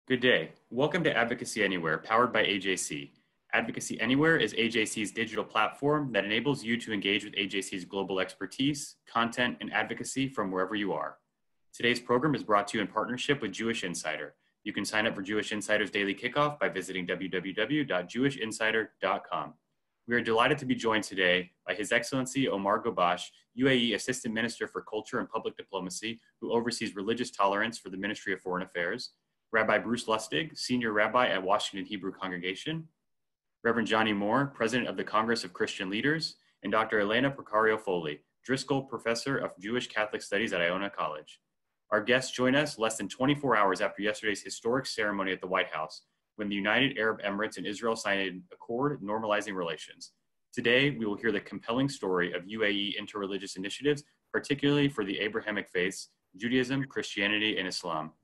Good day. Welcome to Advocacy Anywhere, powered by AJC. Advocacy Anywhere is AJC's digital platform that enables you to engage with AJC's global expertise, content, and advocacy from wherever you are. Today's program is brought to you in partnership with Jewish Insider. You can sign up for Jewish Insider's daily kickoff by visiting www.jewishinsider.com. We are delighted to be joined today by His Excellency Omar Ghobash, UAE Assistant Minister for Culture and Public Diplomacy, who oversees religious tolerance for the Ministry of Foreign Affairs, Rabbi Bruce Lustig, Senior Rabbi at Washington Hebrew Congregation, Reverend Johnnie Moore, President of the Congress of Christian Leaders, and Dr. Elena Procario-Foley, Driscoll Professor of Jewish Catholic Studies at Iona College. Our guests join us less than 24 hours after yesterday's historic ceremony at the White House, when the United Arab Emirates and Israel signed an accord normalizing relations. Today, we will hear the compelling story of UAE interreligious initiatives, particularly for the Abrahamic faiths, Judaism, Christianity, and Islam.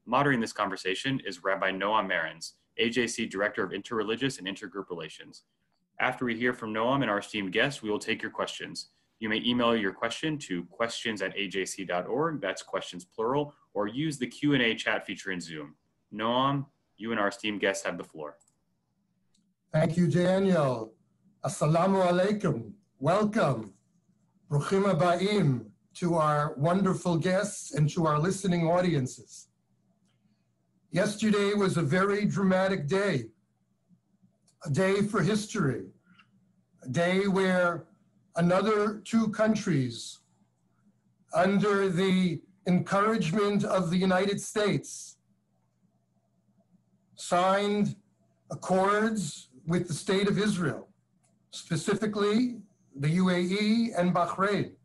Moderating this conversation is Rabbi Noam Marins, AJC Director of Interreligious and Intergroup Relations. After we hear from Noam and our esteemed guests, we will take your questions. You may email your question to questions@ajc.org, that's questions plural, or use the Q&A chat feature in Zoom. Noam, you and our esteemed guests have the floor. Thank you, Daniel. Assalamu alaikum. Welcome. Bruchim habayim to our wonderful guests and to our listening audiences. Yesterday was a very dramatic day, a day for history, a day where another two countries, under the encouragement of the United States, signed accords with the State of Israel, specifically the UAE and Bahrain,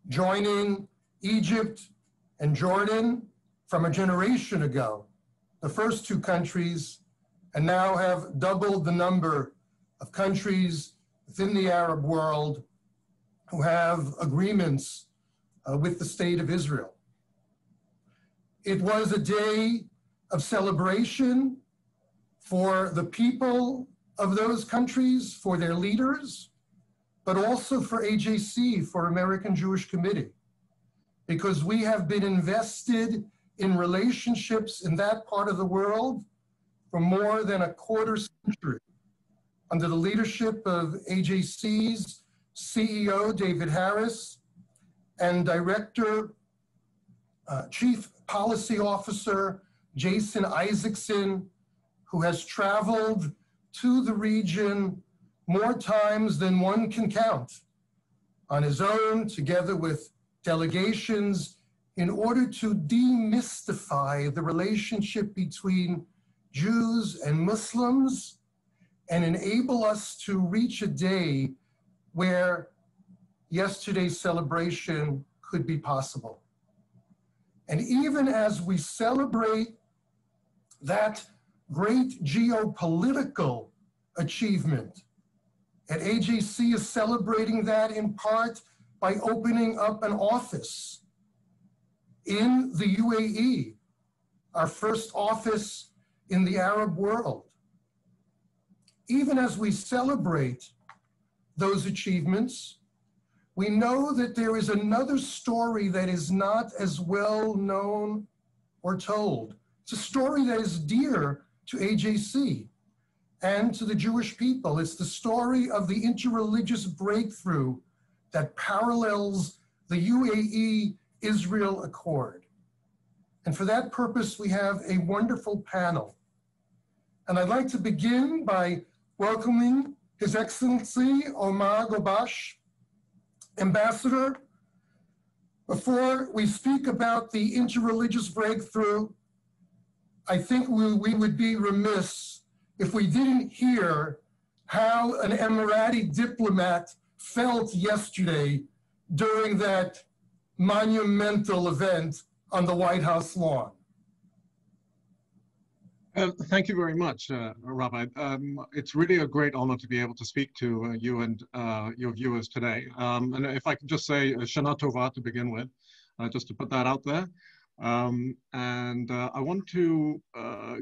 joining Egypt and Jordan from a generation ago, the first two countries, and now have doubled the number of countries within the Arab world who have agreements with the State of Israel. It was a day of celebration for the people of those countries, for their leaders, but also for AJC, for American Jewish Committee, because we have been invested in relationships in that part of the world for more than a quarter century, under the leadership of AJC's CEO, David Harris, and Director, Chief Policy Officer, Jason Isaacson, who has traveled to the region more times than one can count, on his own, together with delegations, in order to demystify the relationship between Jews and Muslims and enable us to reach a day where yesterday's celebration could be possible. And even as we celebrate that great geopolitical achievement, and AJC is celebrating that in part by opening up an office in the UAE, our first office in the Arab world. Even as we celebrate those achievements, we know that there is another story that is not as well known or told. It's a story that is dear to AJC and to the Jewish people. It's the story of the interreligious breakthrough that parallels the UAE-Israel Accord. And for that purpose, we have a wonderful panel. And I'd like to begin by welcoming His Excellency Omar Ghobash, Ambassador. Before we speak about the interreligious breakthrough, I think we would be remiss if we didn't hear how an Emirati diplomat felt yesterday during that monumental event on the White House lawn. Thank you very much, Rabbi. It's really a great honor to be able to speak to you and your viewers today. And if I could just say Shana Tova to begin with, just to put that out there. I want to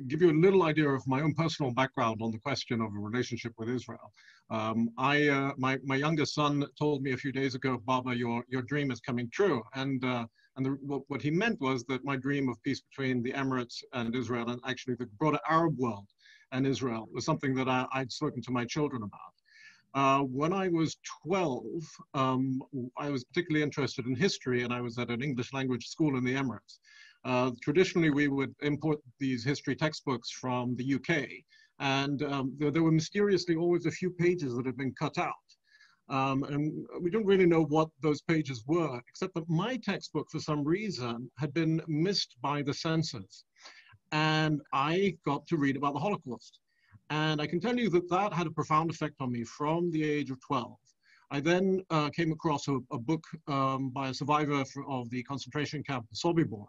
give you a little idea of my own personal background on the question of a relationship with Israel. My youngest son told me a few days ago, Baba, your dream is coming true. And And what he meant was that my dream of peace between the Emirates and Israel, and actually the broader Arab world and Israel, was something that I'd spoken to my children about. When I was 12, I was particularly interested in history, and I was at an English language school in the Emirates. Traditionally, we would import these history textbooks from the UK, and there were mysteriously always a few pages that had been cut out. And we don't really know what those pages were, except that my textbook, for some reason, had been missed by the censors. And I got to read about the Holocaust. And I can tell you that that had a profound effect on me from the age of 12. I then came across a book by a survivor of the concentration camp, Sobibor.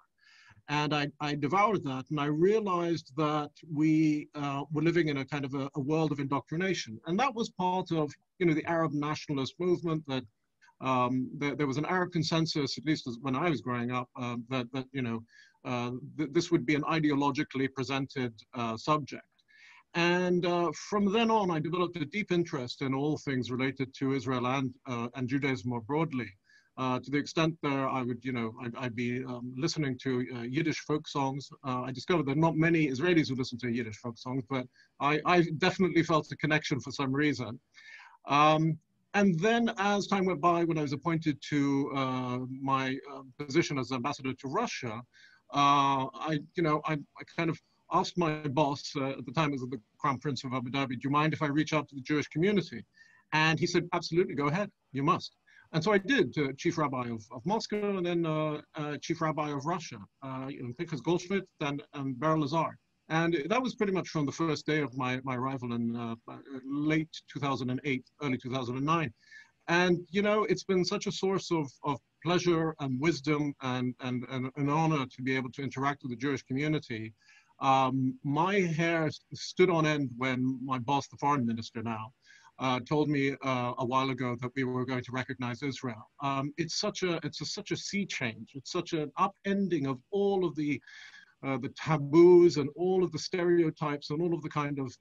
And I devoured that, and I realized that we were living in a kind of a world of indoctrination. And that was part of, the Arab nationalist movement, that there was an Arab consensus, at least when I was growing up, that this would be an ideologically presented subject. And from then on, I developed a deep interest in all things related to Israel and Judaism more broadly. To the extent that I would, I'd be listening to Yiddish folk songs. I discovered that not many Israelis would listen to Yiddish folk songs, but I definitely felt a connection for some reason. And then as time went by, when I was appointed to my position as ambassador to Russia, I kind of asked my boss, at the time it was the Crown Prince of Abu Dhabi, do you mind if I reach out to the Jewish community? And he said, absolutely, go ahead, you must. And so I did, Chief Rabbi of Moscow, and then Chief Rabbi of Russia, Pinchas Goldschmidt and Beryl Lazar. And that was pretty much from the first day of my arrival in late 2008, early 2009. And, it's been such a source of pleasure and wisdom and an honor to be able to interact with the Jewish community. My hair stood on end when my boss, the foreign minister now, told me a while ago that we were going to recognize Israel. It's such a sea change. It's such an upending of all of the taboos and all of the stereotypes and all of the kind of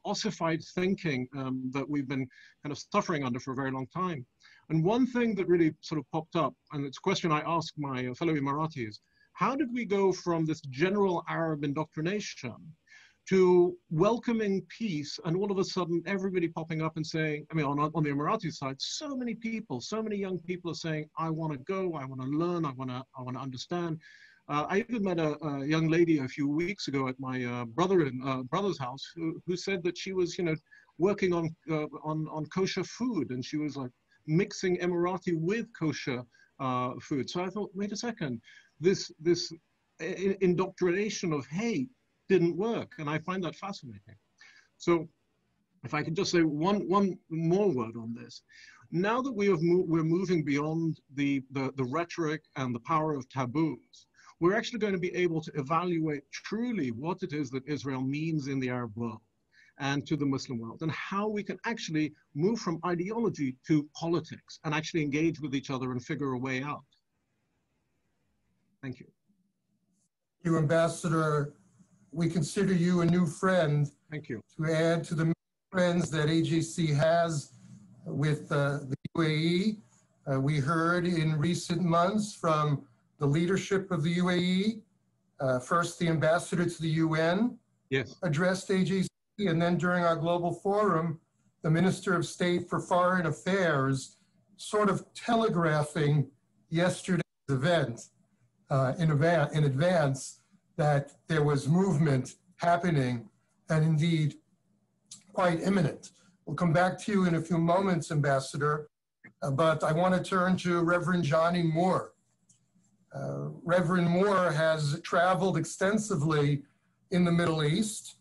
ossified thinking that we've been kind of suffering under for a very long time. And one thing that really sort of popped up, and it's a question I asked my fellow Emiratis, how did we go from this general Arab indoctrination to welcoming peace, and all of a sudden everybody popping up and saying, I mean, on the Emirati side, so many people, so many young people are saying, I want to go, I want to learn, I want to understand. I even met a young lady a few weeks ago at my brother's house who said that she was, working on kosher food, and she was like mixing Emirati with kosher food. So I thought, wait a second, this indoctrination of hate didn't work, and I find that fascinating. So if I could just say one more word on this. Now that we're moving beyond the rhetoric and the power of taboos, we're actually going to be able to evaluate truly what it is that Israel means in the Arab world and to the Muslim world, and how we can actually move from ideology to politics and actually engage with each other and figure a way out. Thank you. Thank you, Ambassador. We consider you a new friend. Thank you. To add to the friends that AJC has with the UAE. We heard in recent months from the leadership of the UAE, first the ambassador to the UN, yes, addressed AJC, and then during our global forum, the Minister of State for Foreign Affairs sort of telegraphing yesterday's event in advance that there was movement happening, and indeed quite imminent. We'll come back to you in a few moments, Ambassador, but I want to turn to Reverend Johnnie Moore. Reverend Moore has traveled extensively in the Middle East,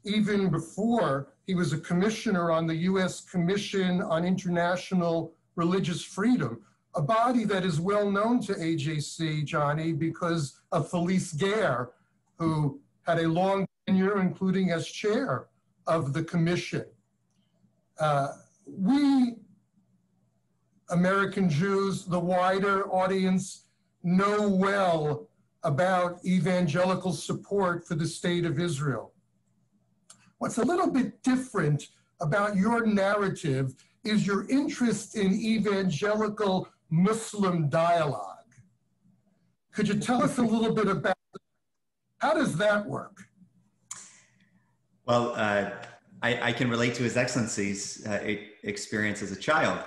even before he was a commissioner on the U.S. Commission on International Religious Freedom, a body that is well known to AJC, Johnny, because of Felice Gare, who had a long tenure, including as chair of the commission. We, American Jews, the wider audience, know well about evangelical support for the state of Israel. What's a little bit different about your narrative is your interest in evangelical Muslim dialogue. Could you tell us a little bit about how does that work? Well, I can relate to His Excellency's experience as a child,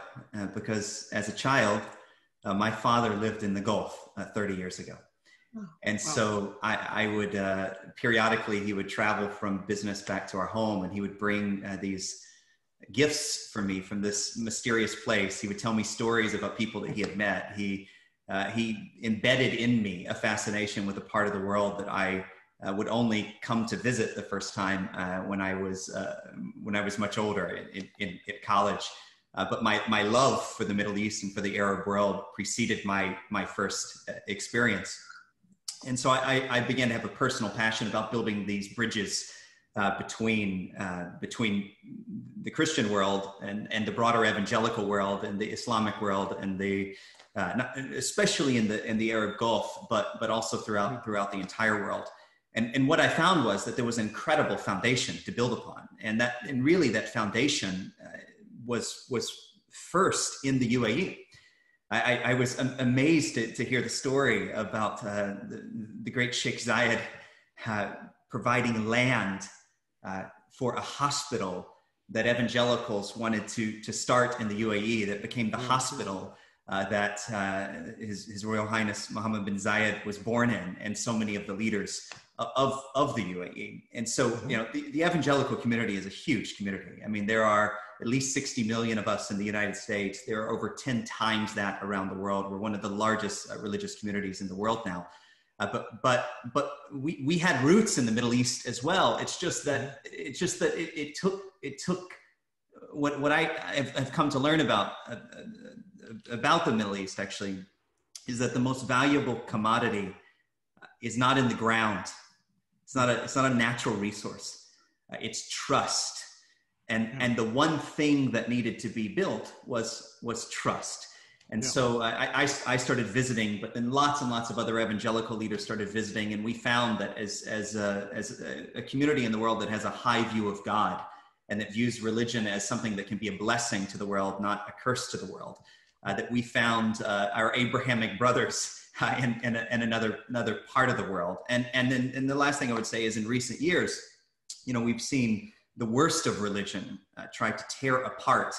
because as a child, my father lived in the Gulf 30 years ago. And so I would, periodically, he would travel from business back to our home, and he would bring these gifts for me from this mysterious place. He would tell me stories about people that he had met. He embedded in me a fascination with a part of the world that I would only come to visit the first time when I was much older in college. But my love for the Middle East and for the Arab world preceded my first experience. And so I began to have a personal passion about building these bridges between the Christian world and the broader evangelical world and the Islamic world and especially in the Arab Gulf, but also throughout the entire world. And what I found was that there was an incredible foundation to build upon, and really that foundation was first in the UAE. I was amazed to hear the story about the great Sheikh Zayed providing land for a hospital that evangelicals wanted to start in the UAE, that became the hospital that His Royal Highness Mohammed bin Zayed was born in, and so many of the leaders of the UAE. And so, you know, the evangelical community is a huge community. I mean, there are at least 60 million of us in the United States. There are over 10 times that around the world. We're one of the largest religious communities in the world now. But we had roots in the Middle East as well. It's just that it took what I have come to learn about the Middle East actually is that the most valuable commodity is not in the ground. It's not a natural resource. It's trust. And the one thing that needed to be built was trust. And so I started visiting, but then lots and lots of other evangelical leaders started visiting, and we found that as a community in the world that has a high view of God and that views religion as something that can be a blessing to the world, not a curse to the world, that we found our Abrahamic brothers in another part of the world. And then the last thing I would say is, in recent years, you know, we've seen the worst of religion try to tear apart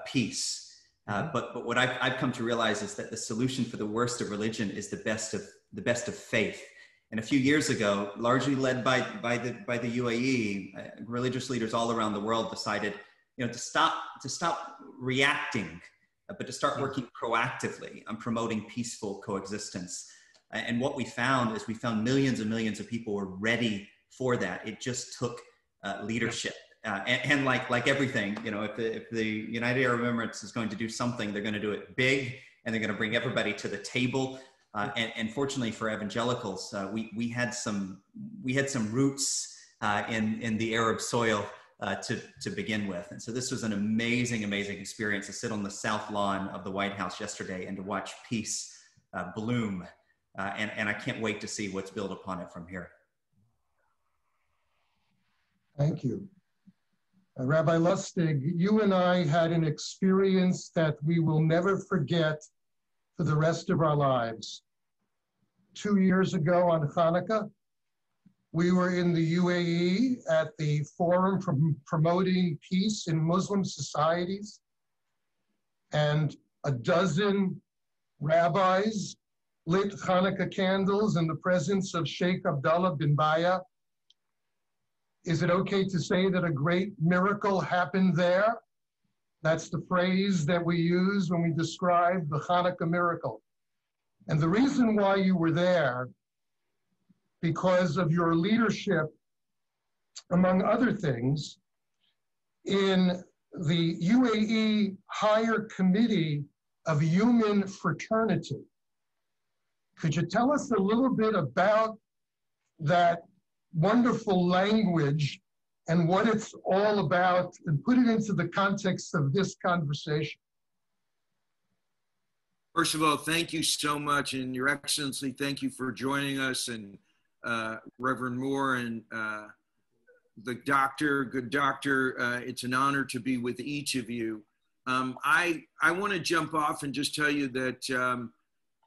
peace. But what I've come to realize is that the solution for the worst of religion is the best of faith. And a few years ago, largely led by the UAE, religious leaders all around the world decided, you know, to stop reacting, but to start working proactively on promoting peaceful coexistence. And what we found is millions and millions of people were ready for that. It just took leadership. And like everything, you know, if the United Arab Emirates is going to do something, they're going to do it big, and they're going to bring everybody to the table. And fortunately for evangelicals, we had some roots in the Arab soil to begin with. And so this was an amazing experience to sit on the south lawn of the White House yesterday and to watch peace bloom. And I can't wait to see what's built upon it from here. Thank you. Rabbi Lustig, you and I had an experience that we will never forget for the rest of our lives. 2 years ago on Hanukkah, we were in the UAE at the Forum for Promoting Peace in Muslim Societies, and a dozen rabbis lit Hanukkah candles in the presence of Sheikh Abdullah bin Baya. Is it okay to say that a great miracle happened there? That's the phrase that we use when we describe the Hanukkah miracle. And the reason why you were there, because of your leadership, among other things, in the UAE Higher Committee of Human Fraternity. Could you tell us a little bit about that wonderful language and what it's all about, and put it into the context of this conversation? First of all, thank you so much, and Your Excellency, thank you for joining us, and Reverend Moore and the doctor, good doctor. It's an honor to be with each of you. I want to jump off and just tell you that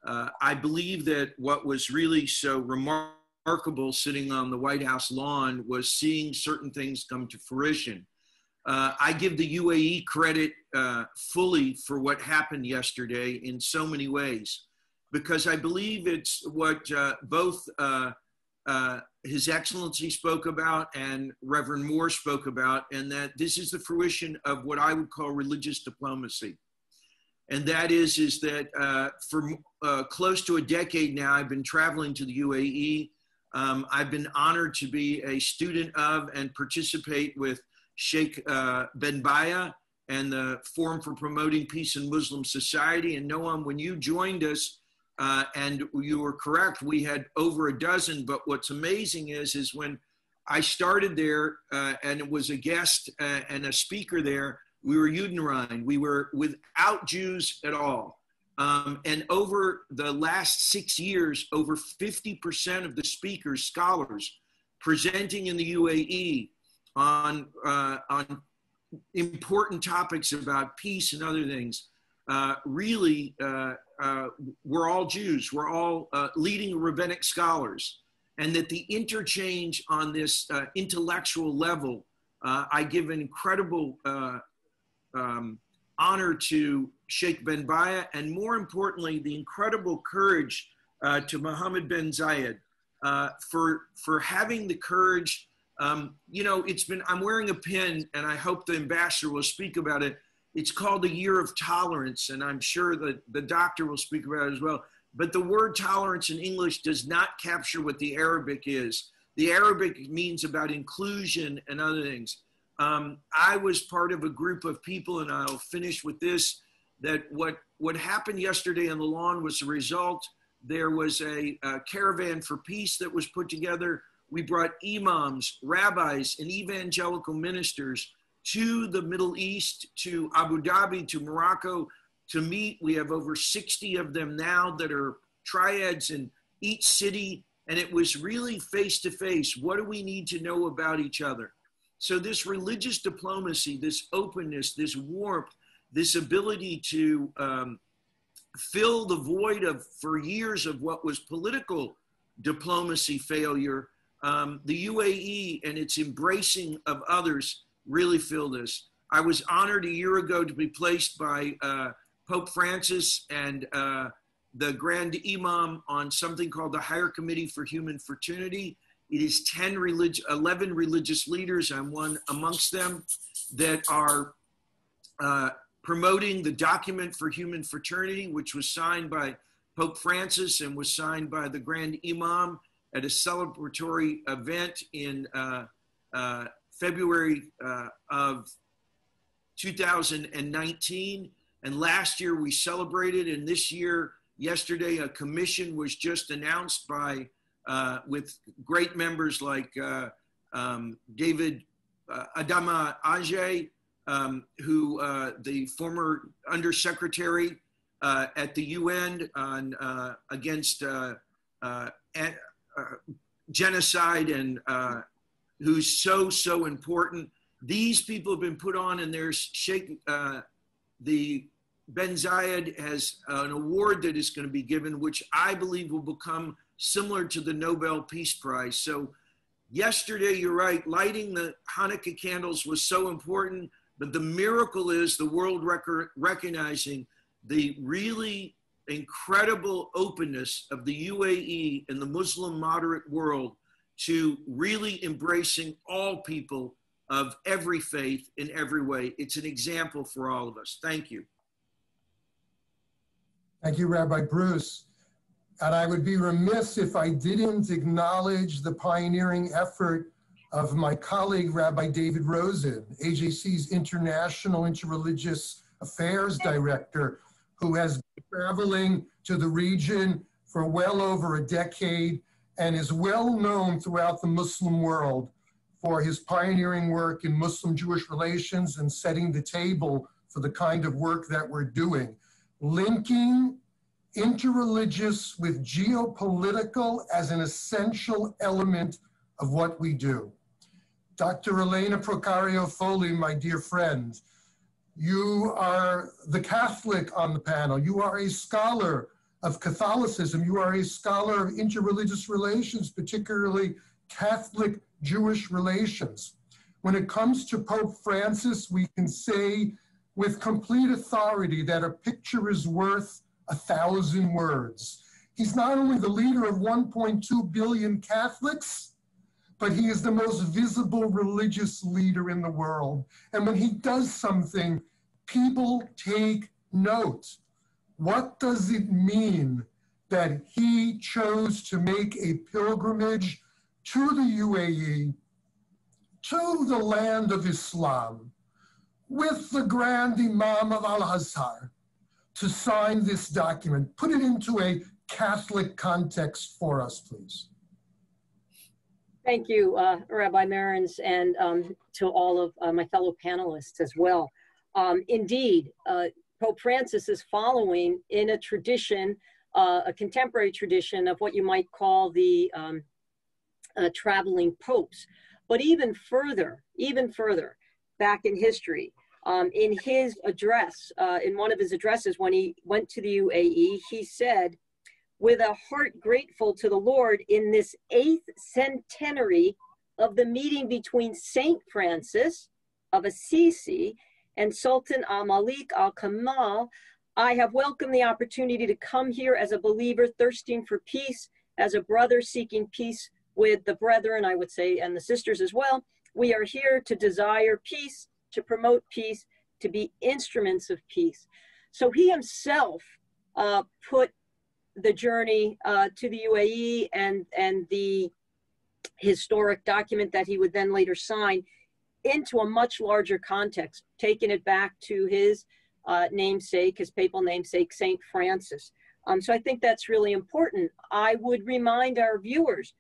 I believe that what was really so remarkable sitting on the White House lawn was seeing certain things come to fruition. I give the UAE credit fully for what happened yesterday in so many ways, because I believe it's what both His Excellency spoke about and Reverend Moore spoke about, and that this is the fruition of what I would call religious diplomacy. And that is that for close to a decade now, I've been traveling to the UAE. I've been honored to be a student of and participate with Sheikh Ben Baya and the Forum for Promoting Peace in Muslim Society. And Noam, when you joined us, and you were correct, we had over a dozen, but what's amazing is when I started there and it was a guest and a speaker there, we were Judenrein. We were without Jews at all. And over the last 6 years, over 50% of the speakers, scholars, presenting in the UAE on important topics about peace and other things, really, we're all Jews. We're all leading rabbinic scholars. And that the interchange on this intellectual level, I give an incredible honor to Sheikh Ben Baya, and more importantly, the incredible courage to Mohammed bin Zayed for having the courage. You know, I'm wearing a pin, and I hope the ambassador will speak about it. It's called the Year of Tolerance, and I'm sure that the doctor will speak about it as well. But the word tolerance in English does not capture what the Arabic is. The Arabic means about inclusion and other things. I was part of a group of people, and I'll finish with this, that what happened yesterday on the lawn was a result. There was a caravan for peace that was put together. We brought imams, rabbis, and evangelical ministers to the Middle East, to Abu Dhabi, to Morocco, to meet. We have over 60 of them now that are triads in each city, and it was really face-to-face. What do we need to know about each other? So this religious diplomacy, this openness, this warmth, this ability to fill the void for years of what was political diplomacy failure, the UAE and its embracing of others really fill this. I was honored a year ago to be placed by Pope Francis and the Grand Imam on something called the Higher Committee for Human Fraternity. It is 11 religious leaders, I'm one amongst them, that are promoting the document for human fraternity, which was signed by Pope Francis and was signed by the Grand Imam at a celebratory event in February of 2019. And last year we celebrated, and this year, yesterday, a commission was just announced by with great members like David Adama Ajay, who the former undersecretary at the UN on against genocide, and who's so important. These people have been put on, and there's Sheikh the Ben Zayed has an award that is going to be given, which I believe will become similar to the Nobel Peace Prize. So yesterday, you're right, lighting the Hanukkah candles was so important, but the miracle is the world recognizing the really incredible openness of the UAE and the Muslim moderate world to really embracing all people of every faith in every way. It's an example for all of us. Thank you. Thank you, Rabbi Bruce. And I would be remiss if I didn't acknowledge the pioneering effort of my colleague, Rabbi David Rosen, AJC's International Interreligious Affairs Director, who has been traveling to the region for well over a decade and is well known throughout the Muslim world for his pioneering work in Muslim-Jewish relations and setting the table for the kind of work that we're doing. Linking interreligious with geopolitical as an essential element of what we do. Dr. Elena Procario-Foley, my dear friend, you are the Catholic on the panel. You are a scholar of Catholicism. You are a scholar of interreligious relations, particularly Catholic Jewish relations. When it comes to Pope Francis, we can say with complete authority that a picture is worth 1,000 words. He's not only the leader of 1.2 billion Catholics, but he is the most visible religious leader in the world. And when he does something, people take note. What does it mean that he chose to make a pilgrimage to the UAE, to the land of Islam, with the Grand Imam of Al-Azhar, to sign this document? Put it into a Catholic context for us, please. Thank you, Rabbi Marins, and to all of my fellow panelists as well. Indeed, Pope Francis is following in a tradition, a contemporary tradition of what you might call the traveling popes. But even further, back in history, in his address, in one of his addresses when he went to the UAE, he said, "With a heart grateful to the Lord in this 8th centenary of the meeting between Saint Francis of Assisi and Sultan al-Malik al-Kamal, I have welcomed the opportunity to come here as a believer thirsting for peace, as a brother seeking peace with the brethren," I would say, and the sisters as well. "We are here to desire peace, to promote peace, to be instruments of peace." So he himself put the journey to the UAE and the historic document that he would then later sign into a much larger context, taking it back to his namesake, his papal namesake, Saint Francis. So I think that's really important. I would remind our viewers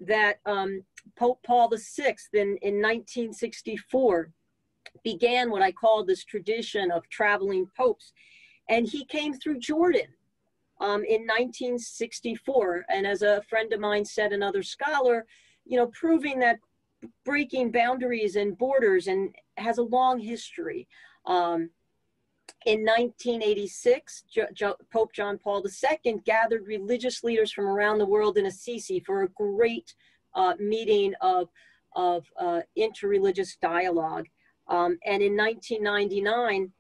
that Pope Paul VI in 1964 began what I call this tradition of traveling popes. And he came through Jordan in 1964. And as a friend of mine said, another scholar, you know, proving that breaking boundaries and borders and has a long history. In 1986, Pope John Paul II gathered religious leaders from around the world in Assisi for a great meeting of interreligious dialogue. And in 1999,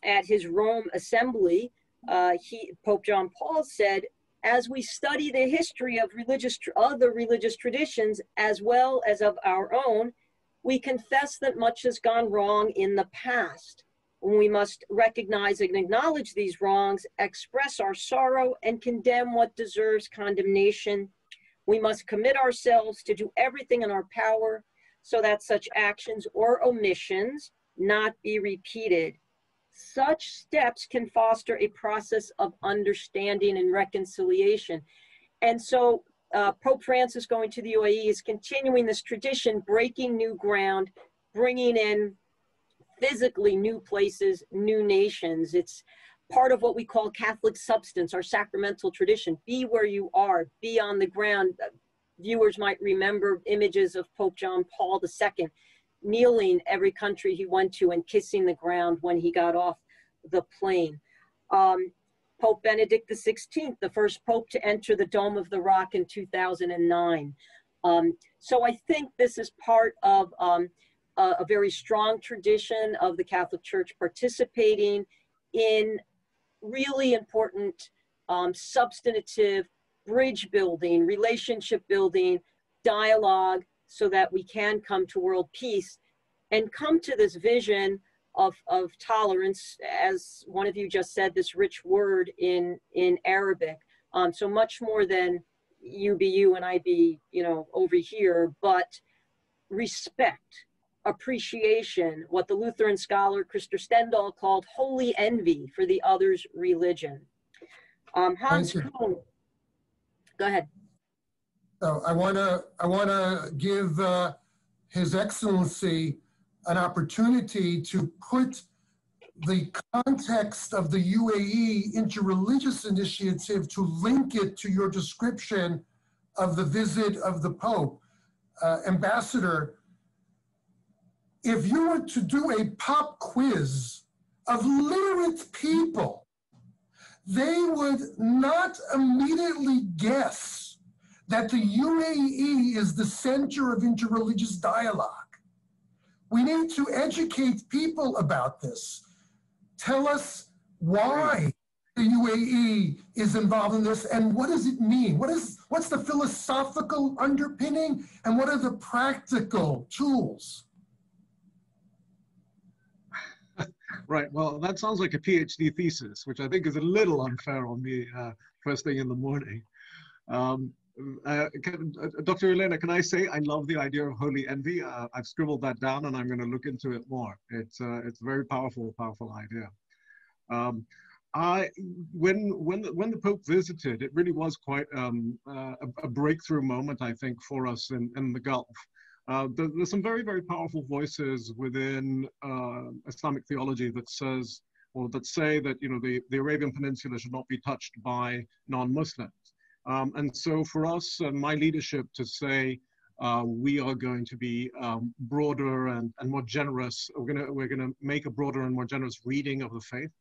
at his Rome assembly, Pope John Paul said, "As we study the history of other religious traditions as well as of our own, we confess that much has gone wrong in the past. We must recognize and acknowledge these wrongs, express our sorrow, and condemn what deserves condemnation. We must commit ourselves to do everything in our power so that such actions or omissions not be repeated. Such steps can foster a process of understanding and reconciliation." And so Pope Francis going to the UAE is continuing this tradition, breaking new ground, bringing in physically new places, new nations. It's part of what we call Catholic substance, our sacramental tradition. Be where you are, be on the ground. Viewers might remember images of Pope John Paul II kneeling every country he went to and kissing the ground when he got off the plane. Pope Benedict XVI, the first pope to enter the Dome of the Rock in 2009. So I think this is part of a very strong tradition of the Catholic Church participating in really important substantive bridge building, relationship building, dialogue, so that we can come to world peace and come to this vision of tolerance, as one of you just said, this rich word in Arabic. So much more than you be you and I be, you know, over here, but respect, appreciation, what the Lutheran scholar Christopher Stendhal called holy envy for the other's religion. Hans Kuhn, go ahead. So I want to give His Excellency an opportunity to put the context of the UAE Interreligious Initiative, to link it to your description of the visit of the Pope. Ambassador, if you were to do a pop quiz of literate people they would not immediately guess that the UAE is the center of interreligious dialogue. We need to educate people about this. Tell us why the UAE is involved in this and what does it mean? What's the philosophical underpinning and what are the practical tools? Right, well, that sounds like a PhD thesis, which I think is a little unfair on me first thing in the morning. Dr. Elena, can I say I love the idea of holy envy? I've scribbled that down and I'm going to look into it more. It's a very powerful idea. When the Pope visited, it really was quite a breakthrough moment, I think, for us in the Gulf. There's some very, very powerful voices within Islamic theology that says, or that say that, you know, the Arabian Peninsula should not be touched by non-Muslims. And so for us, my leadership to say we are going to be broader and more generous, we're gonna make a broader and more generous reading of the faith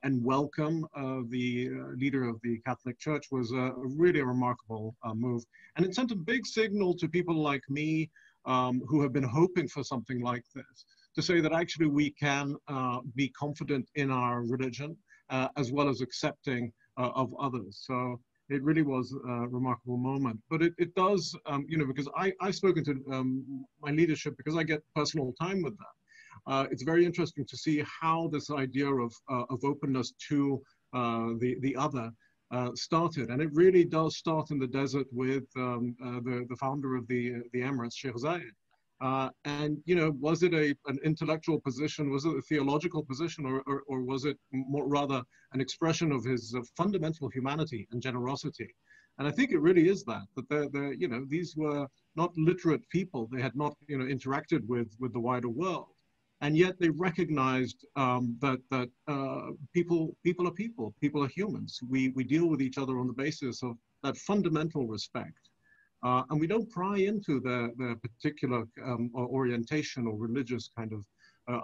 and welcome the leader of the Catholic Church was really a remarkable move. And it sent a big signal to people like me who have been hoping for something like this, to say that actually we can be confident in our religion as well as accepting of others. So it really was a remarkable moment. But it does, you know, because I've spoken to my leadership because I get personal time with them. It's very interesting to see how this idea of openness to the other started. And it really does start in the desert with the founder of the Emirates, Sheikh Zayed. And, you know, was it an intellectual position? Was it a theological position? Or was it more rather an expression of his fundamental humanity and generosity? And I think it really is that they're, you know, these were not literate people. They had not, you know, interacted with the wider world. And yet they recognized that people are people. People are humans. We deal with each other on the basis of that fundamental respect. And we don't pry into their particular orientation or religious kind of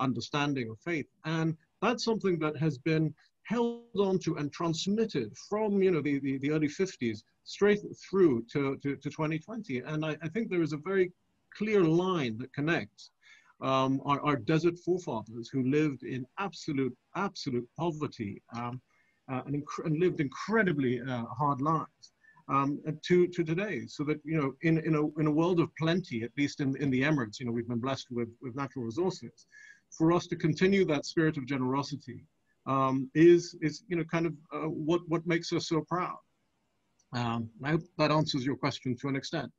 understanding of faith. And that's something that has been held on to and transmitted from, you know, the early 50s straight through to 2020. And I think there is a very clear line that connects our desert forefathers who lived in absolute poverty and lived incredibly hard lives to today. So that, you know, in a world of plenty, at least in the Emirates, you know, we've been blessed with natural resources. For us to continue that spirit of generosity is you know, kind of what makes us so proud. I hope that answers your question to an extent.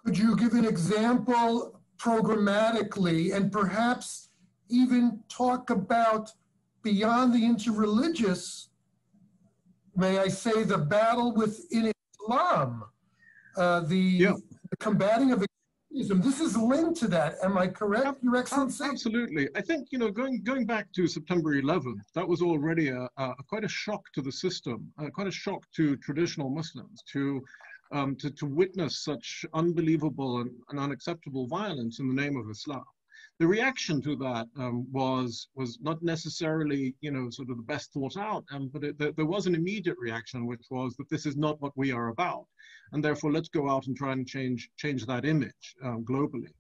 Could you give an example programmatically and perhaps even talk about beyond the interreligious, may I say, the battle within Islam, the combating of extremism? This is linked to that. Am I correct, Your Excellency? Absolutely. I think, you know, going back to September 11th, that was already quite a shock to the system, quite a shock to traditional Muslims to witness such unbelievable and unacceptable violence in the name of Islam. The reaction to that was not necessarily, you know, sort of the best thought out, but there was an immediate reaction, which was that this is not what we are about, and therefore let's go out and try and change that image globally.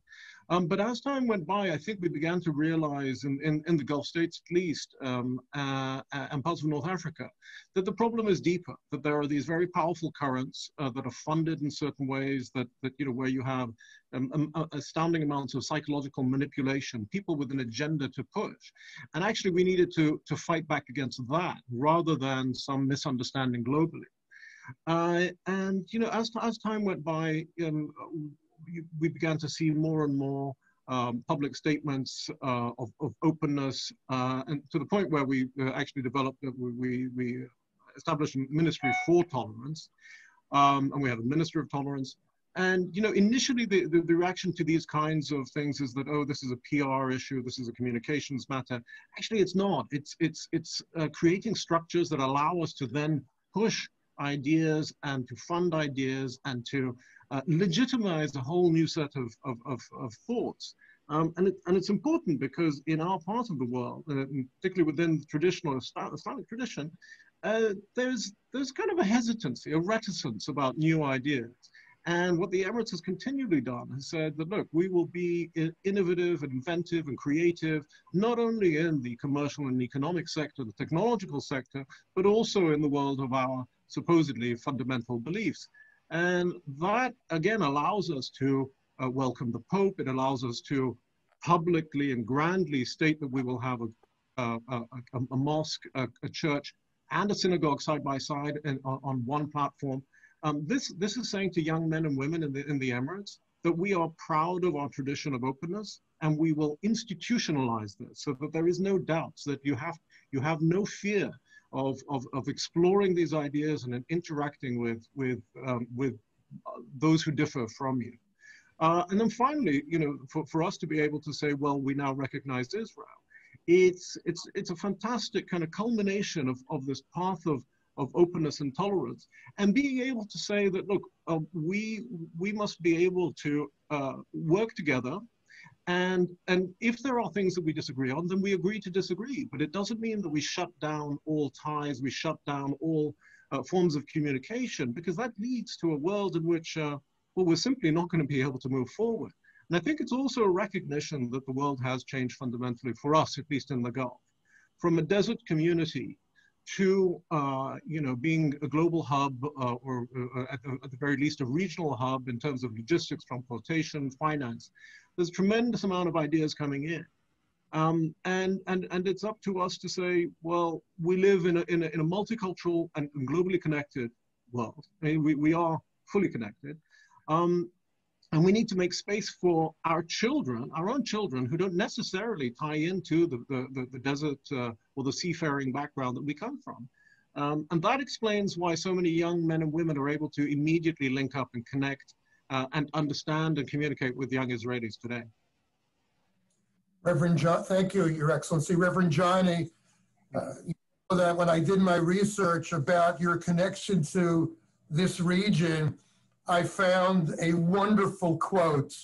But as time went by, I think we began to realize in the Gulf states, at least, and parts of North Africa, that the problem is deeper, that there are these very powerful currents that are funded in certain ways that you know, where you have astounding amounts of psychological manipulation, people with an agenda to push. And actually we needed to fight back against that rather than some misunderstanding globally. And, you know, as time went by, we began to see more and more public statements of openness, and to the point where we actually developed, we established a ministry for tolerance, and we have a minister of tolerance. And, you know, initially the reaction to these kinds of things is that, oh, this is a PR issue, this is a communications matter. Actually, it's not. It's creating structures that allow us to then push ideas and to fund ideas and to legitimize a whole new set of thoughts And it's important because in our part of the world, particularly within the traditional Islamic tradition, there's kind of a hesitancy, a reticence about new ideas. And what the Emirates has continually done has said that, look, we will be innovative and inventive and creative, not only in the commercial and economic sector, the technological sector, but also in the world of our supposedly fundamental beliefs. And that, again, allows us to welcome the Pope. It allows us to publicly and grandly state that we will have a mosque, a church, and a synagogue side by side and on one platform. This is saying to young men and women in the Emirates that we are proud of our tradition of openness, and we will institutionalize this so that there is no doubt that you have no fear of exploring these ideas and interacting with those who differ from you. And then finally, you know, for us to be able to say, well, we now recognize Israel, it's a fantastic kind of culmination of this path of openness and tolerance, and being able to say that, look, we must be able to work together, and if there are things that we disagree on, then we agree to disagree. But it doesn't mean that we shut down all ties, we shut down all forms of communication, because that leads to a world in which well, we're simply not going to be able to move forward. And I think it's also a recognition that the world has changed fundamentally for us, at least in the Gulf, from a desert community to you know, being a global hub or at the very least a regional hub in terms of logistics, transportation, finance. There's a tremendous amount of ideas coming in. And it's up to us to say, well, we live in a multicultural and globally connected world. I mean, we are fully connected. And we need to make space for our children, our own children, who don't necessarily tie into the desert or the seafaring background that we come from. And that explains why so many young men and women are able to immediately link up and connect and understand and communicate with young Israelis today. Reverend John, thank you, Your Excellency. Reverend Johnnie, you know that when I did my research about your connection to this region, I found a wonderful quote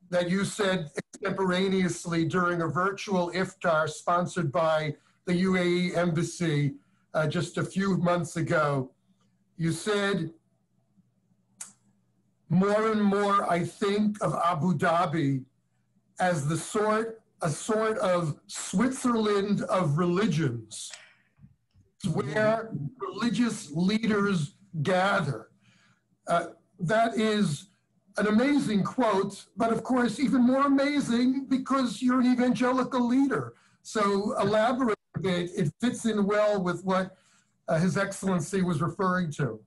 that you said extemporaneously during a virtual iftar sponsored by the UAE Embassy just a few months ago. You said, "More and more I think of Abu Dhabi as a sort of Switzerland of religions, where religious leaders gather." That is an amazing quote, but of course, even more amazing because you're an evangelical leader. So elaborate a bit. It fits in well with what His Excellency was referring to.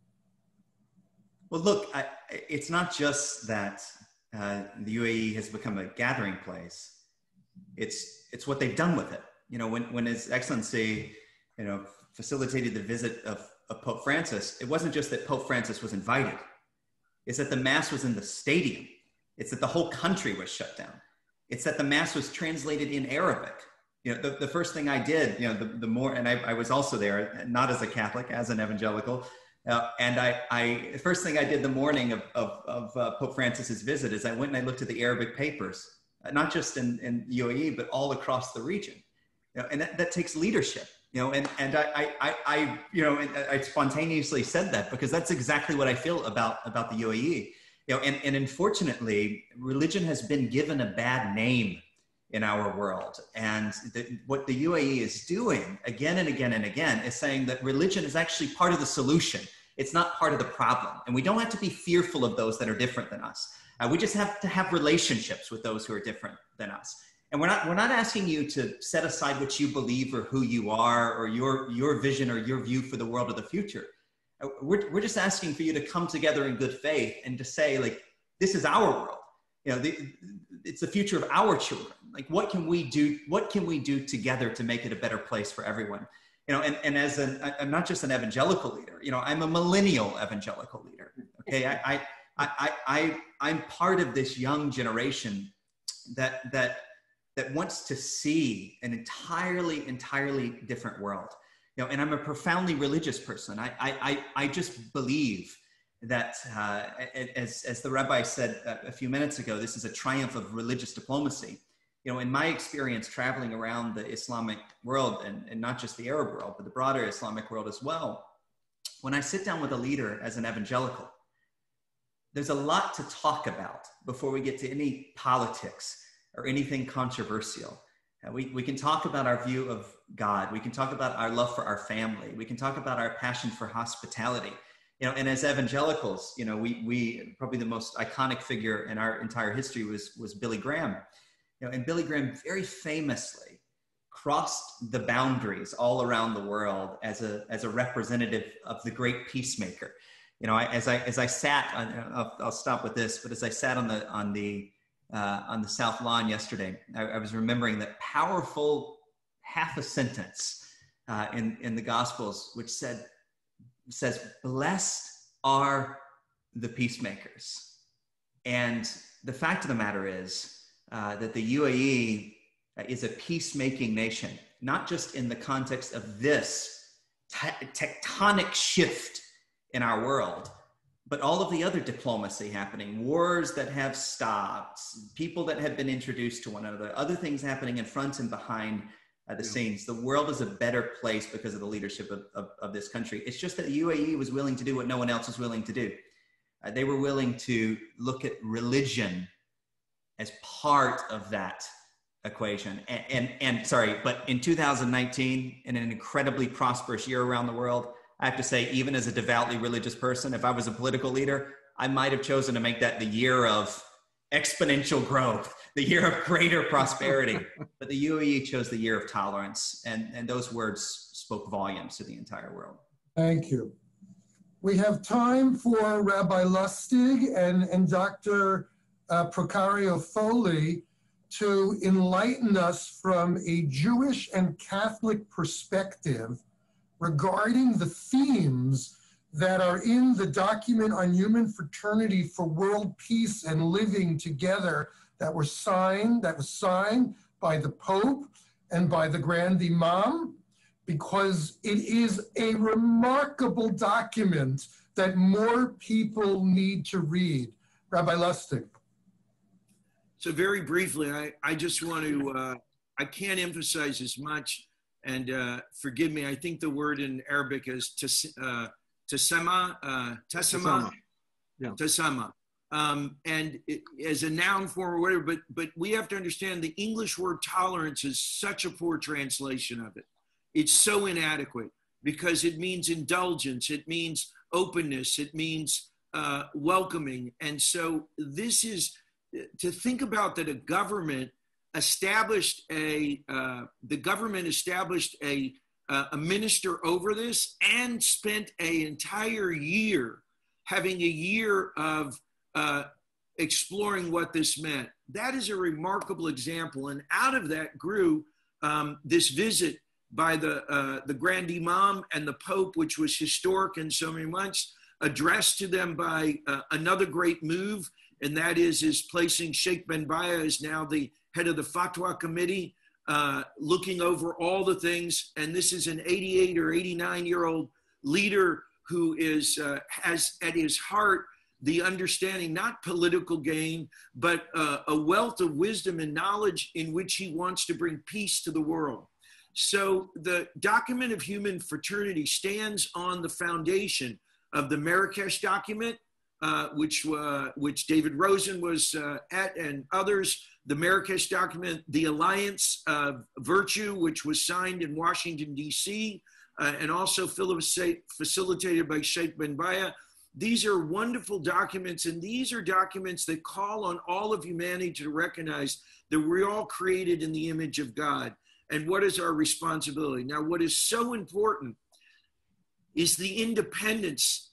Well, look, it's not just that the UAE has become a gathering place. It's what they've done with it. You know, when His Excellency, you know, facilitated the visit of Pope Francis, it wasn't just that Pope Francis was invited. It's that the Mass was in the stadium. It's that the whole country was shut down. It's that the Mass was translated in Arabic. You know, the first thing I did, you know, and I was also there, not as a Catholic, as an evangelical. And the first thing I did the morning of Pope Francis's visit is I went and I looked at the Arabic papers, not just in UAE, but all across the region. You know, and that takes leadership. You know, and I spontaneously said that because that's exactly what I feel about the UAE. You know, and unfortunately, religion has been given a bad name in our world. And what the UAE is doing again and again and again is saying that religion is actually part of the solution. It's not part of the problem. And we don't have to be fearful of those that are different than us. We just have to have relationships with those who are different than us. And we're not asking you to set aside what you believe or who you are or your vision or your view for the world of the future. We're just asking for you to come together in good faith and to say, like, this is our world. You know, it's the future of our children. Like, what can we do? What can we do together to make it a better place for everyone? You know, and as I'm not just an evangelical leader. You know, I'm a millennial evangelical leader. Okay, I'm part of this young generation that wants to see an entirely different world. You know, and I'm a profoundly religious person. I just believe that, as the rabbi said a few minutes ago, this is a triumph of religious diplomacy. You know, in my experience traveling around the Islamic world, and not just the Arab world, but the broader Islamic world as well, when I sit down with a leader as an evangelical, there's a lot to talk about before we get to any politics or anything controversial. We can talk about our view of God. We can talk about our love for our family. We can talk about our passion for hospitality. You know, and as evangelicals, you know, we probably the most iconic figure in our entire history was Billy Graham. You know, and Billy Graham very famously crossed the boundaries all around the world as a representative of the great peacemaker. You know, as I sat, I'll stop with this, but as I sat on the South Lawn yesterday, I was remembering that powerful half a sentence in the Gospels, which says, "Blessed are the peacemakers." And the fact of the matter is that the UAE is a peacemaking nation, not just in the context of this tectonic shift in our world, but all of the other diplomacy happening, wars that have stopped, people that have been introduced to one another, other things happening in front and behind the scenes. The world is a better place because of the leadership of this country. It's just that the UAE was willing to do what no one else was willing to do. They were willing to look at religion as part of that equation. But in 2019, in an incredibly prosperous year around the world, I have to say, even as a devoutly religious person, if I was a political leader, I might have chosen to make that the year of exponential growth, the year of greater prosperity. But the UAE chose the year of tolerance, and those words spoke volumes to the entire world. Thank you. We have time for Rabbi Lustig and Dr. Procario-Foley to enlighten us from a Jewish and Catholic perspective regarding the themes that are in the document on human fraternity for world peace and living together that was signed by the Pope and by the Grand Imam, because it is a remarkable document that more people need to read. Rabbi Lustig. So very briefly, I just want to, I can't emphasize as much. And forgive me, I think the word in Arabic is tasama. Tasama. And as a noun form or whatever, but we have to understand the English word tolerance is such a poor translation of it. It's so inadequate because it means indulgence, it means openness, it means welcoming. And so this is, to think about that a government established a minister over this and spent an entire year having a year of exploring what this meant. That is a remarkable example. And out of that grew this visit by the Grand Imam and the Pope, which was historic in so many months, addressed to them by another great move, and that is placing Sheikh Ben Baya as now the head of the Fatwa Committee, looking over all the things. And this is an 88 or 89-year-old leader who is has at his heart the understanding, not political gain, but a wealth of wisdom and knowledge in which he wants to bring peace to the world. So the document of human fraternity stands on the foundation of the Marrakesh document, which David Rosen was at, and others, the Marrakesh document, the Alliance of Virtue, which was signed in Washington, D.C., and also facilitated by Sheikh Ben Baya. These are wonderful documents, and these are documents that call on all of humanity to recognize that we're all created in the image of God. And what is our responsibility? Now, what is so important is the independence.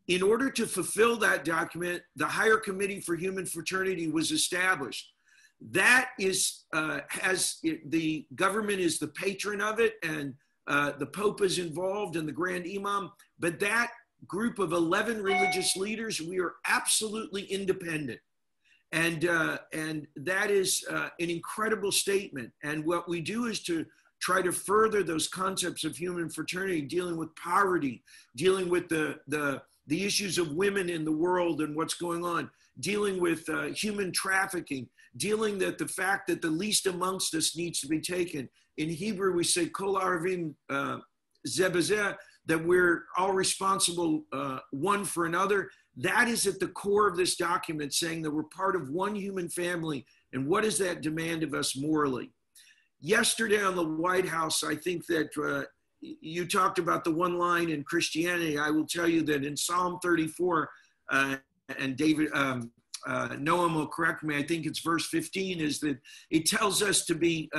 In order to fulfill that document, the Higher Committee for Human Fraternity was established. That is, the government is the patron of it, and the Pope is involved and the Grand Imam, but that group of 11 religious leaders, we are absolutely independent. And that is an incredible statement. And what we do is to try to further those concepts of human fraternity, dealing with poverty, dealing with the the issues of women in the world and what's going on, dealing with human trafficking, dealing that the fact that the least amongst us needs to be taken. In Hebrew, we say, Kol Arvim Zebazeh, that we're all responsible one for another. That is at the core of this document, saying that we're part of one human family. And what does that demand of us morally? Yesterday on the White House, I think that you talked about the one line in Christianity. I will tell you that in Psalm 34, and David, Noam will correct me, I think it's verse 15, is that it tells us to be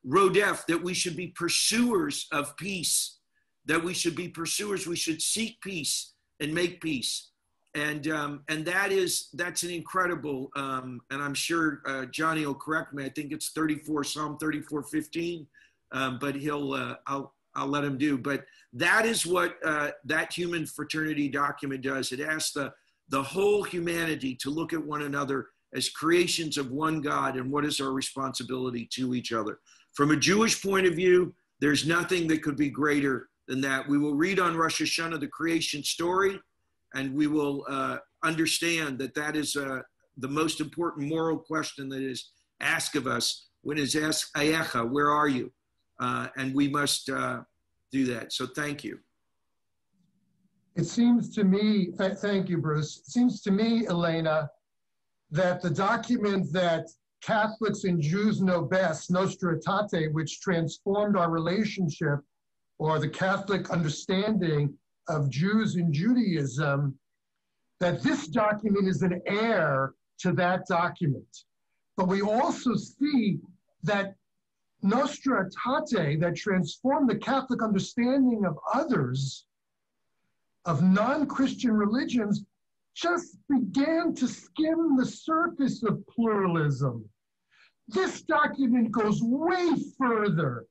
rodef, that we should be pursuers of peace, that we should be pursuers, we should seek peace and make peace. And that's an incredible, and I'm sure Johnny will correct me, I think it's Psalm 34:15, but I'll let him do. But that is what that human fraternity document does. It asks the whole humanity to look at one another as creations of one God and what is our responsibility to each other. From a Jewish point of view, there's nothing that could be greater than that. We will read on Rosh Hashanah the creation story, and we will understand that that is the most important moral question that is asked of us when it's asked, Ayecha, where are you? And we must do that. So thank you. It seems to me, thank you, Bruce. It seems to me, Elena, that the document that Catholics and Jews know best, Nostra Aetate, which transformed our relationship, or the Catholic understanding of Jews and Judaism, that this document is an heir to that document. But we also see that Nostra Aetate, that transformed the Catholic understanding of others, of non-Christian religions, just began to skim the surface of pluralism. This document goes way further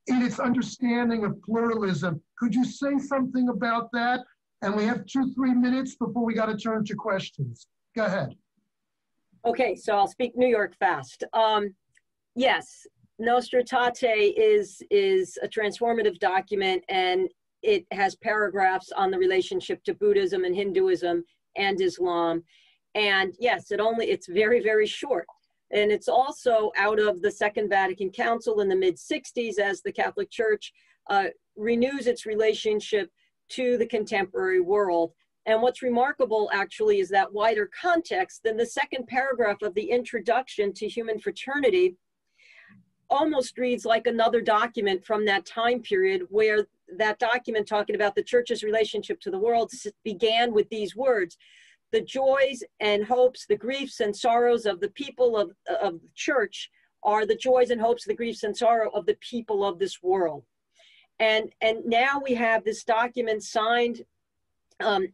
in its understanding of pluralism. Could you say something about that? And we have 2-3 minutes before we got to turn to questions. Go ahead. Okay, so I'll speak New York fast. Yes, Nostra Aetate is a transformative document, and it has paragraphs on the relationship to Buddhism and Hinduism and Islam. And yes, it's very, very short. And it's also out of the Second Vatican Council in the mid-60s, as the Catholic Church renews its relationship to the contemporary world. And what's remarkable, actually, is that wider context. Then the second paragraph of the introduction to human fraternity almost reads like another document from that time period, where that document talking about the church's relationship to the world began with these words: the joys and hopes, the griefs and sorrows of the people of the church are the joys and hopes, the griefs and sorrow of the people of this world. And now we have this document signed, by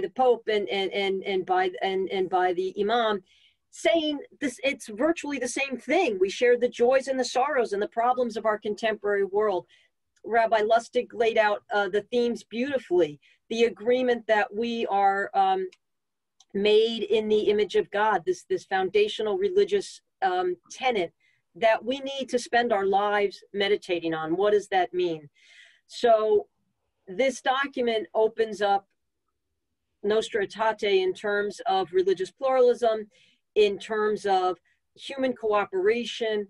the Pope and by the Imam, saying this. It's virtually the same thing. We share the joys and the sorrows and the problems of our contemporary world. Rabbi Lustig laid out the themes beautifully. The agreement that we are made in the image of God, this foundational religious tenet that we need to spend our lives meditating on. What does that mean? So this document opens up Nostra Aetate in terms of religious pluralism, in terms of human cooperation,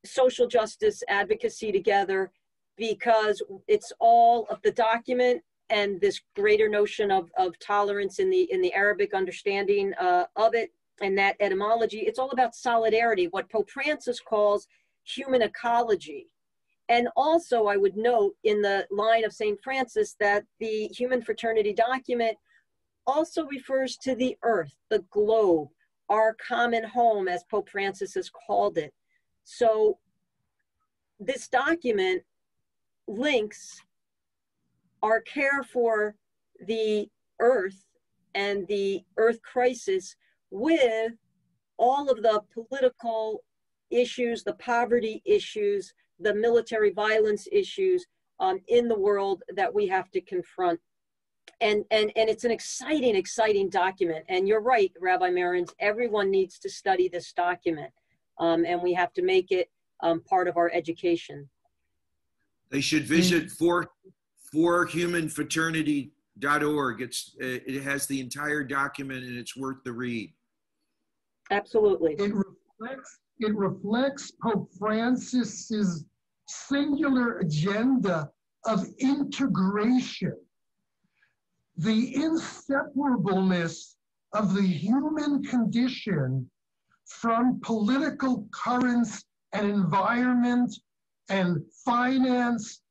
social justice, advocacy together, because it's all of the document and this greater notion of tolerance in the Arabic understanding of it, and that etymology. It's all about solidarity, what Pope Francis calls human ecology. And also, I would note in the line of St. Francis that the human fraternity document also refers to the earth, the globe, our common home, as Pope Francis has called it. So this document links our care for the earth and the earth crisis with all of the political issues, the poverty issues, the military violence issues in the world that we have to confront. And it's an exciting document. And you're right, Rabbi Marins, everyone needs to study this document. And we have to make it part of our education. They should visit four human fraternity It has the entire document, and it's worth the read. Absolutely. It reflects Pope Francis's singular agenda of integration, the inseparableness of the human condition from political currents and environment and finance,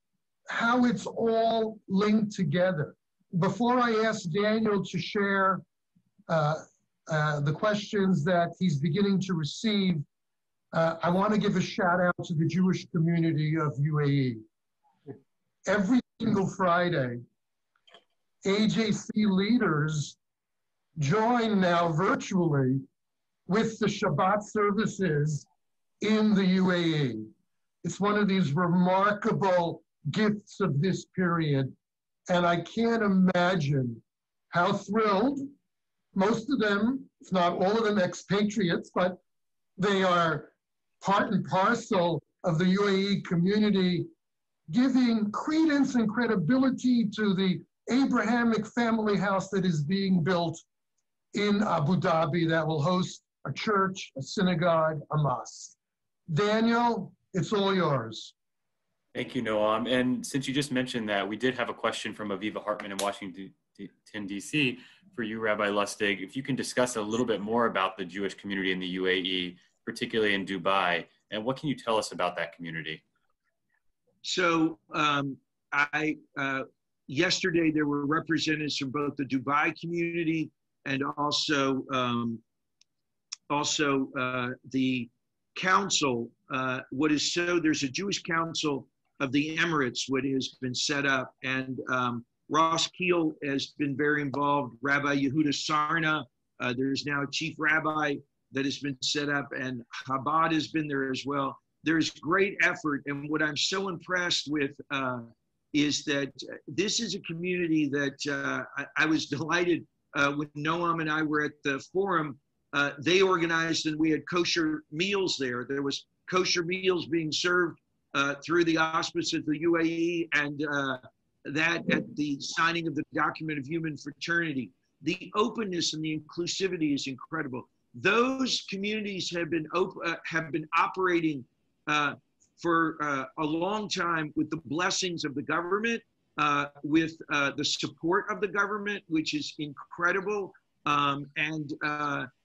how it's all linked together. Before I ask Daniel to share the questions that he's beginning to receive, I want to give a shout out to the Jewish community of UAE. Every single Friday, AJC leaders join now virtually with the Shabbat services in the UAE. It's one of these remarkable gifts of this period. And I can't imagine how thrilled most of them, if not all of them, expatriates, but they are part and parcel of the UAE community, giving credence and credibility to the Abrahamic family house that is being built in Abu Dhabi that will host a church, a synagogue, a mosque. Daniel, it's all yours. Thank you, Noam. And since you just mentioned that, we did have a question from Aviva Hartman in Washington, D.C. for you, Rabbi Lustig. If you can discuss a little bit more about the Jewish community in the UAE, particularly in Dubai, and what can you tell us about that community? So yesterday there were representatives from both the Dubai community and also the council. There's a Jewish council of the Emirates, what has been set up, and Ross Keel has been very involved. Rabbi Yehuda Sarna, there's now a chief rabbi that has been set up, and Chabad has been there as well. There's great effort, and what I'm so impressed with is that this is a community that I was delighted when Noam and I were at the forum. They organized, and we had kosher meals there. There was kosher meals being served through the auspices of the UAE, and that at the signing of the document of human fraternity. The openness and the inclusivity is incredible. Those communities have been operating for a long time with the blessings of the government, with the support of the government, which is incredible, and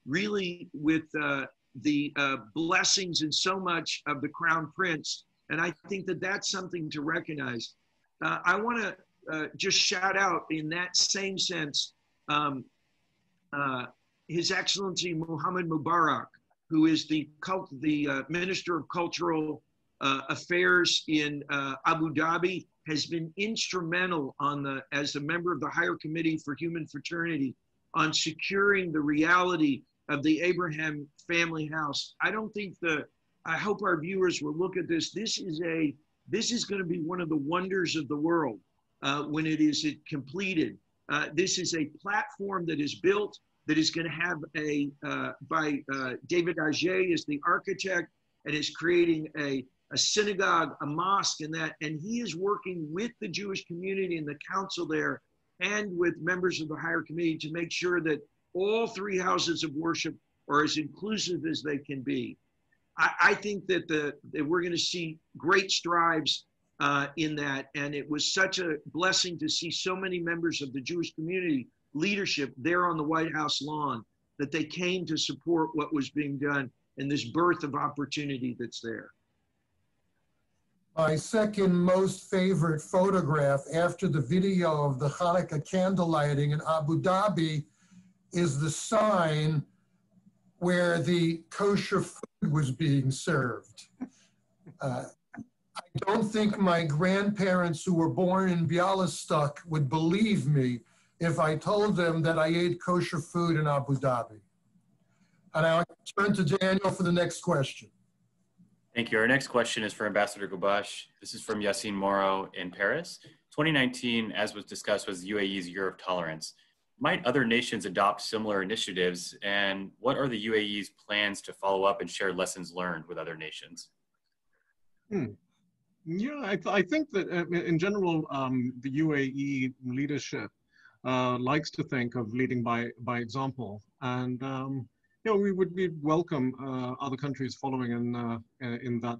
really with the blessings and so much of the Crown Prince. And I think that that's something to recognize. I want to just shout out in that same sense, His Excellency Mohammed Mubarak, who is the Minister of Cultural Affairs in Abu Dhabi, has been instrumental as a member of the Higher Committee for Human Fraternity on securing the reality of the Abraham family house. I hope our viewers will look at this. This is going to be one of the wonders of the world when it is completed. This is a platform that is built that is going to have by David Ager as the architect, and is creating a synagogue, a mosque, and he is working with the Jewish community and the council there, and with members of the higher committee to make sure that all three houses of worship are as inclusive as they can be. I think that we're going to see great strides in that, and it was such a blessing to see so many members of the Jewish community leadership there on the White House lawn, that they came to support what was being done and this birth of opportunity that's there. My second most favorite photograph after the video of the Hanukkah candle lighting in Abu Dhabi is the sign where the kosher food was being served. I don't think my grandparents who were born in Bialystok would believe me if I told them that I ate kosher food in Abu Dhabi. And I'll turn to Daniel for the next question. Thank you. Our next question is for Ambassador Ghobash. This is from Yassine Morrow in Paris. 2019, as was discussed, was UAE's Year of Tolerance. Might other nations adopt similar initiatives, and what are the UAE's plans to follow up and share lessons learned with other nations? Yeah, I think that in general, the UAE leadership likes to think of leading by example. And we would welcome other countries following in that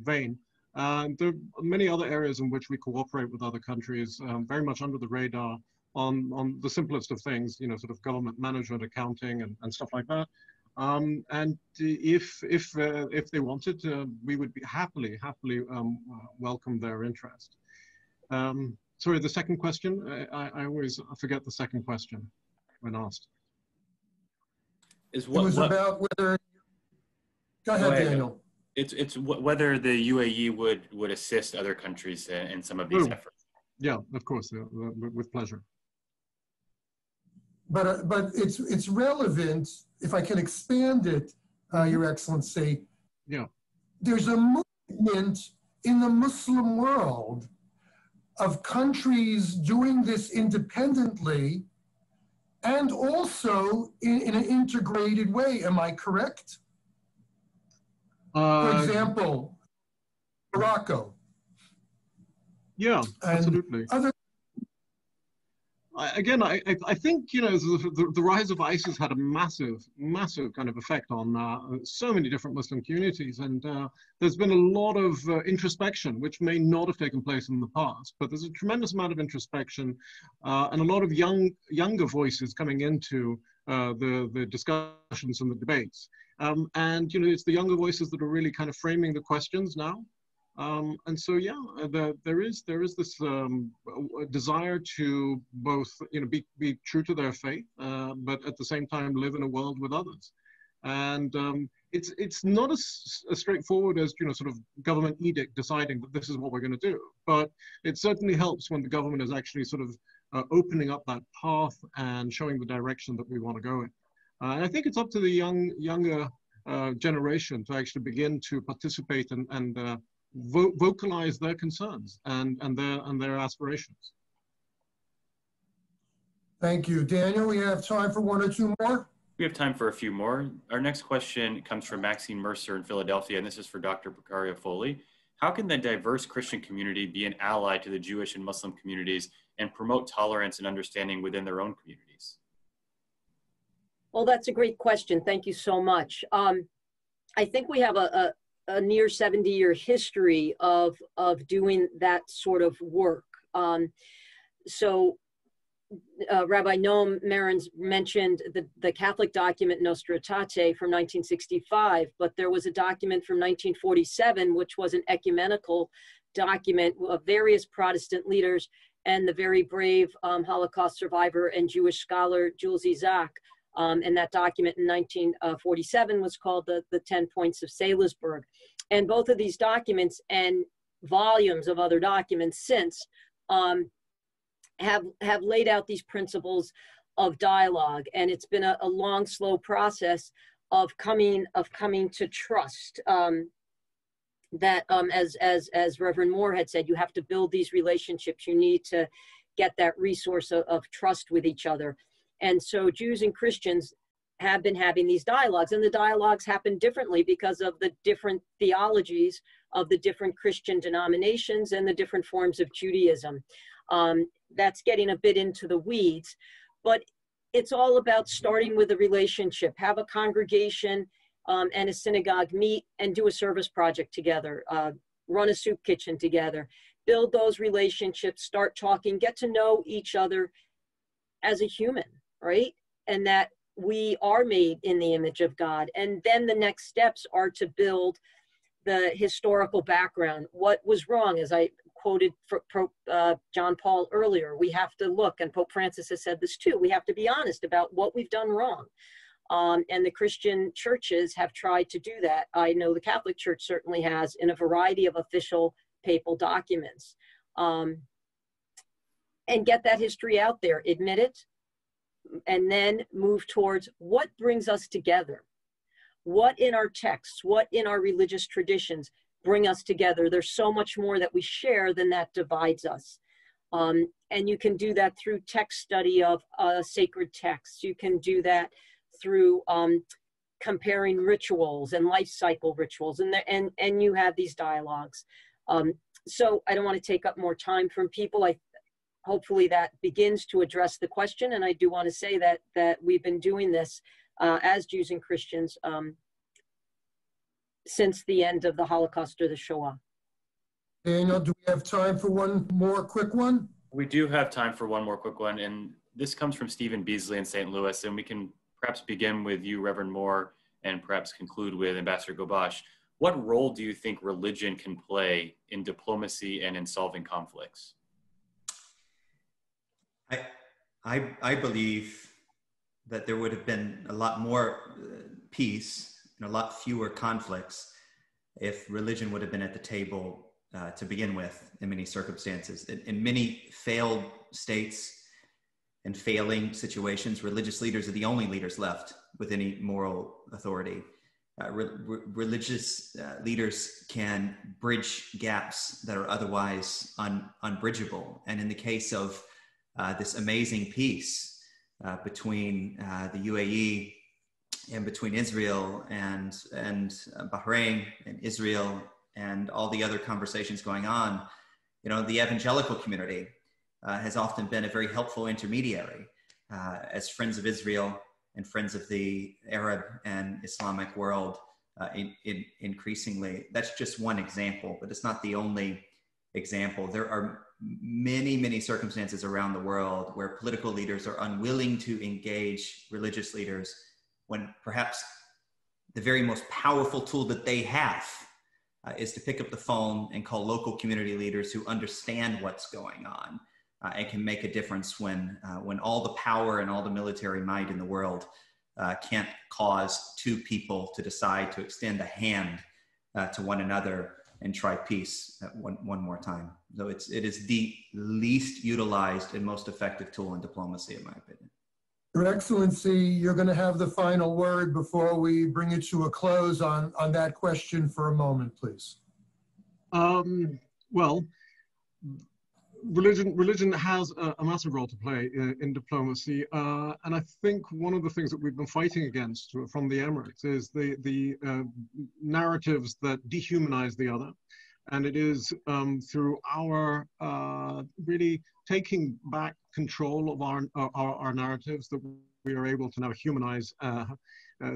vein. There are many other areas in which we cooperate with other countries, very much under the radar on the simplest of things, sort of government management, accounting, and stuff like that. And if they wanted, we would be happily welcome their interest. Sorry, the second question. I always forget the second question when asked. It was about whether. Go ahead, Daniel. It's whether the UAE would assist other countries in some of these efforts. Yeah, of course, with pleasure. But it's relevant, if I can expand it, Your Excellency. Yeah. There's a movement in the Muslim world of countries doing this independently and also in an integrated way. Am I correct? For example, Morocco. Yeah, absolutely. Again, I think, the rise of ISIS had a massive kind of effect on so many different Muslim communities. And there's been a lot of introspection, which may not have taken place in the past, but there's a tremendous amount of introspection and a lot of younger voices coming into the discussions and the debates. And, it's the younger voices that are really kind of framing the questions now. And so, yeah, there is this desire to both, be true to their faith, but at the same time live in a world with others. And it's not as straightforward as, sort of government edict deciding that this is what we're going to do. But it certainly helps when the government is actually sort of opening up that path and showing the direction that we want to go in. And I think it's up to the younger generation to actually begin to participate and vocalize their concerns and their aspirations. Thank you. Daniel, we have time for one or two more. We have time for a few more. Our next question comes from Maxine Mercer in Philadelphia, and this is for Dr. Procario-Foley. How can the diverse Christian community be an ally to the Jewish and Muslim communities and promote tolerance and understanding within their own communities? Well, that's a great question. Thank you so much. I think we have a near 70-year history of doing that sort of work. Rabbi Noam Marins mentioned the Catholic document Nostra Aetate from 1965, but there was a document from 1947, which was an ecumenical document of various Protestant leaders and the very brave Holocaust survivor and Jewish scholar Jules Isaac. And that document in 1947 was called the 10 Points of Salisbury. And both of these documents and volumes of other documents since have laid out these principles of dialogue. And it's been a long, slow process of coming to trust that, as Reverend Moore had said, you have to build these relationships. You need to get that resource of trust with each other. And so Jews and Christians have been having these dialogues, and the dialogues happen differently because of the different theologies of the different Christian denominations and the different forms of Judaism. That's getting a bit into the weeds, but it's all about starting with a relationship. Have a congregation and a synagogue meet and do a service project together, run a soup kitchen together, build those relationships, start talking, get to know each other as a human, right? And that we are made in the image of God. And then the next steps are to build the historical background. What was wrong, as I quoted Pope John Paul earlier, we have to look, and Pope Francis has said this too, we have to be honest about what we've done wrong. And the Christian churches have tried to do that. I know the Catholic Church certainly has in a variety of official papal documents. And get that history out there, admit it, and then move towards what brings us together. What in our texts, what in our religious traditions bring us together? There's so much more that we share than that divides us. And you can do that through text study of sacred texts. You can do that through comparing rituals and life cycle rituals, and you have these dialogues. So I don't want to take up more time from people. hopefully that begins to address the question. And I do want to say that we've been doing this as Jews and Christians since the end of the Holocaust or the Shoah. Daniel, do we have time for one more quick one? We do have time for one more quick one, and this comes from Stephen Beasley in St. Louis, and we can perhaps begin with you, Reverend Moore, and perhaps conclude with Ambassador Ghobash. What role do you think religion can play in diplomacy and in solving conflicts? I believe that there would have been a lot more peace and a lot fewer conflicts if religion would have been at the table to begin with in many circumstances. In many failed states and failing situations, religious leaders are the only leaders left with any moral authority. Religious leaders can bridge gaps that are otherwise unbridgeable. And in the case of this amazing peace between the UAE and between Israel and Bahrain and Israel and all the other conversations going on, you know, the evangelical community has often been a very helpful intermediary as friends of Israel and friends of the Arab and Islamic world increasingly. That's just one example, but it's not the only example. There are many, many circumstances around the world where political leaders are unwilling to engage religious leaders when perhaps the very most powerful tool that they have is to pick up the phone and call local community leaders who understand what's going on and can make a difference when all the power and all the military might in the world can't cause two people to decide to extend a hand to one another and try peace one more time. So it is the least utilized and most effective tool in diplomacy, in my opinion. Your Excellency, you're going to have the final word before we bring it to a close on that question for a moment, please. Well, religion has a massive role to play in diplomacy, and I think one of the things that we've been fighting against from the Emirates is the narratives that dehumanize the other, and it is through our really taking back control of our narratives that we are able to now humanize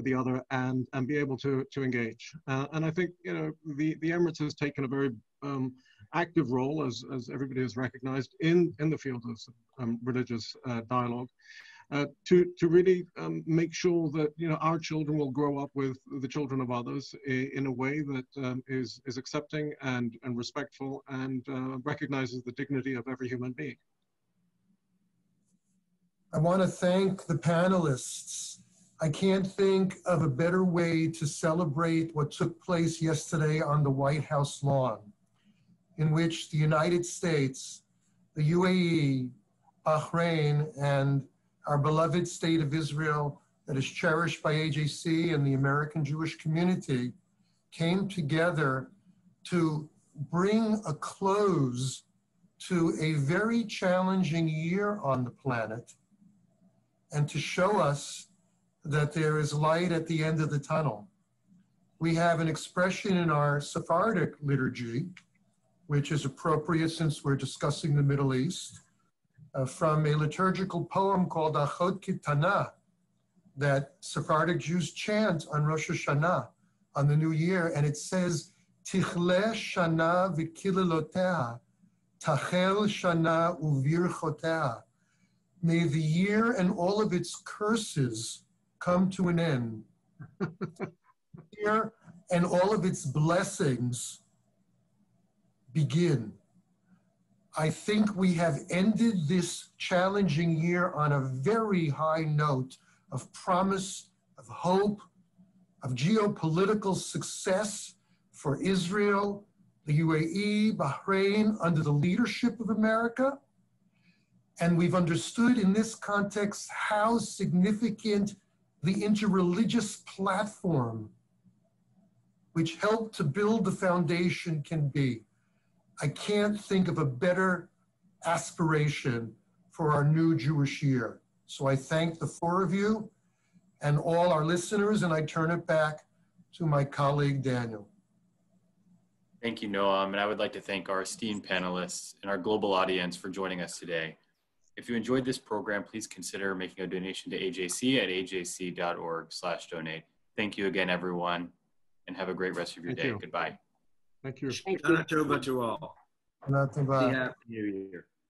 the other and be able to engage. And I think, you know, the Emirates has taken a very active role, as everybody has recognized, in the field of religious dialogue, to really make sure that, you know, our children will grow up with the children of others in a way that is accepting and respectful and recognizes the dignity of every human being. I want to thank the panelists. I can't think of a better way to celebrate what took place yesterday on the White House lawn, in which the United States, the UAE, Bahrain, and our beloved state of Israel that is cherished by AJC and the American Jewish community came together to bring a close to a very challenging year on the planet and to show us that there is light at the end of the tunnel. We have an expression in our Sephardic liturgy, which is appropriate since we're discussing the Middle East, from a liturgical poem called Achot Kitana that Sephardic Jews chant on Rosh Hashanah, on the New Year, and it says, Tichle Shana v'kililotea, Tachel Shana uvirchotea. May the year and all of its curses come to an end. Year and all of its blessings begin. I think we have ended this challenging year on a very high note of promise, of hope, of geopolitical success for Israel, the UAE, Bahrain, under the leadership of America. And we've understood in this context how significant the interreligious platform, which helped to build the foundation, can be. I can't think of a better aspiration for our new Jewish year. So I thank the four of you and all our listeners, and I turn it back to my colleague, Daniel. Thank you, Noam, and I would like to thank our esteemed panelists and our global audience for joining us today. If you enjoyed this program, please consider making a donation to AJC at ajc.org/donate. Thank you again, everyone, and have a great rest of your day. Goodbye. Thank you. Shana Tova to all. Not to Happy New Year.